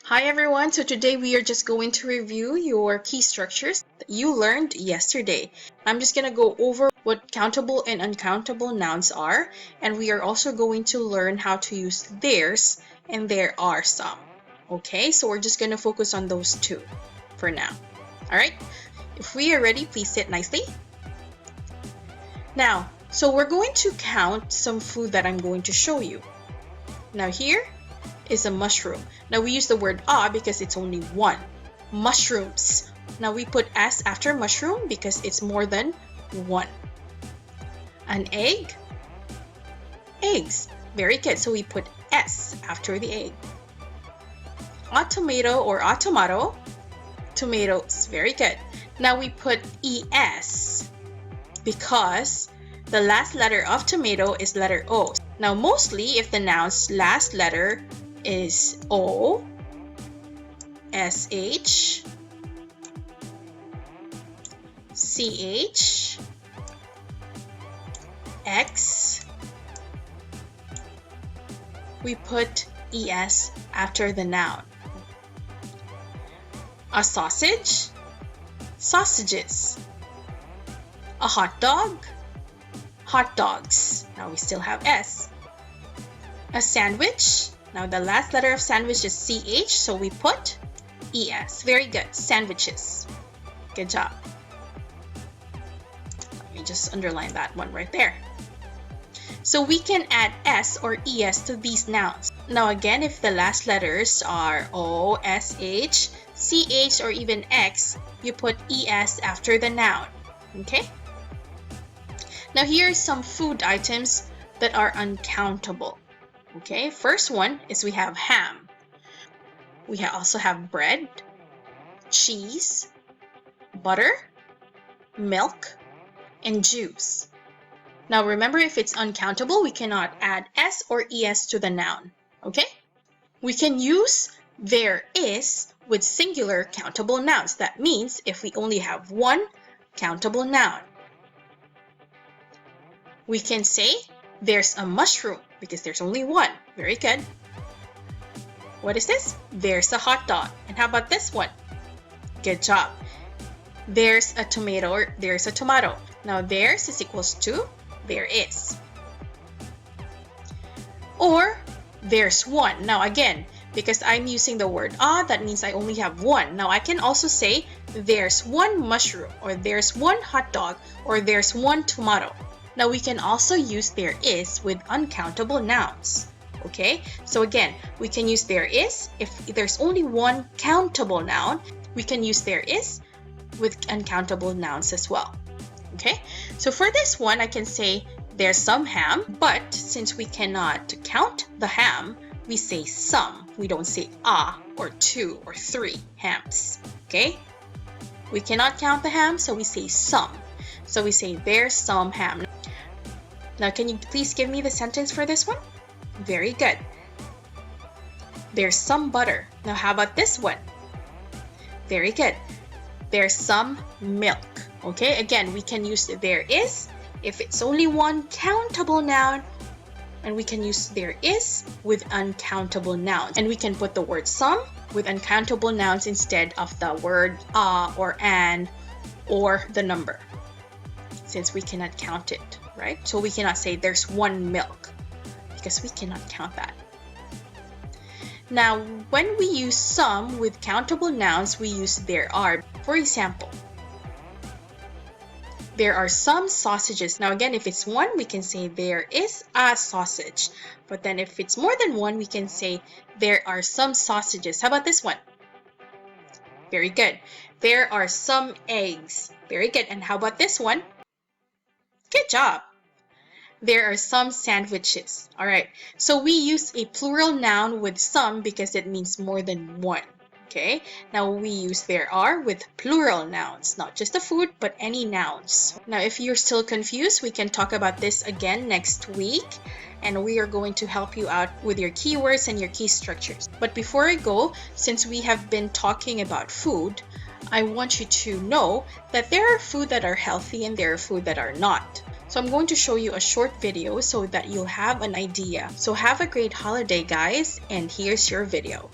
Hi everyone, so today we are just going to review your key structures that you learned yesterday. I'm just going to go over what countable and uncountable nouns are, and we are also going to learn how to use there's and there are some. Okay, so we're just going to focus on those two for now. Alright, if we are ready, please sit nicely. Now, so we're going to count some food that I'm going to show you. Now here is a mushroom. Now we use the word because it's only one. Mushrooms. Now we put s after mushroom because it's more than one. An egg. Eggs. Very good. So we put s after the egg. A tomato or a tomato. Tomatoes. Very good. Now we put es because the last letter of tomato is letter O. Now mostly if the noun's last letter is O, SH, CH, X, we put ES after the noun. A sausage, sausages. A hot dog, hot dogs. Now we still have S. A sandwich. Now the last letter of sandwich is CH, so we put ES. Very good. Sandwiches. Good job. Let me just underline that one right there. So we can add S or ES to these nouns. Now again, if the last letters are O, SH, CH, or even X, you put ES after the noun. Okay? Now here are some food items that are uncountable. Okay, first one is we have ham. We also have bread, cheese, butter, milk, and juice. Now remember, if it's uncountable, we cannot add S or ES to the noun. Okay? We can use there is with singular countable nouns. That means if we only have one countable noun. We can say there's a mushroom because there's only one. Very good. What is this? There's a hot dog. And how about this one? Good job. There's a tomato or there's a tomato. Now there's is equals to there is. Or there's one. Now again, because I'm using the word that means I only have one. Now I can also say there's one mushroom or there's one hot dog or there's one tomato. Now we can also use there is with uncountable nouns. Okay, so again, we can use there is if there's only one countable noun. We can use there is with uncountable nouns as well. Okay, so for this one, I can say there's some ham, but since we cannot count the ham, we say some. We don't say or two or three hams. Okay, we cannot count the ham, so we say some. So we say there's some ham. Now, can you please give me the sentence for this one? Very good. There's some butter. Now, how about this one? Very good. There's some milk. Okay, again, we can use there is if it's only one countable noun, and we can use there is with uncountable nouns. And we can put the word some with uncountable nouns instead of the word or an or the number, since we cannot count it. Right? So we cannot say there's one milk because we cannot count that. Now, when we use some with countable nouns, we use there are. For example, there are some sausages. Now again, if it's one, we can say there is a sausage. But then if it's more than one, we can say there are some sausages. How about this one? Very good. There are some eggs. Very good. And how about this one? Good job. There are some sandwiches. All right. So we use a plural noun with some because it means more than one. Okay. Now we use there are with plural nouns, not just the food, but any nouns. Now, if you're still confused, we can talk about this again next week. And we are going to help you out with your keywords and your key structures. But before I go, since we have been talking about food, I want you to know that there are food that are healthy and there are food that are not. So I'm going to show you a short video so that you'll have an idea. So have a great holiday, guys, and here's your video.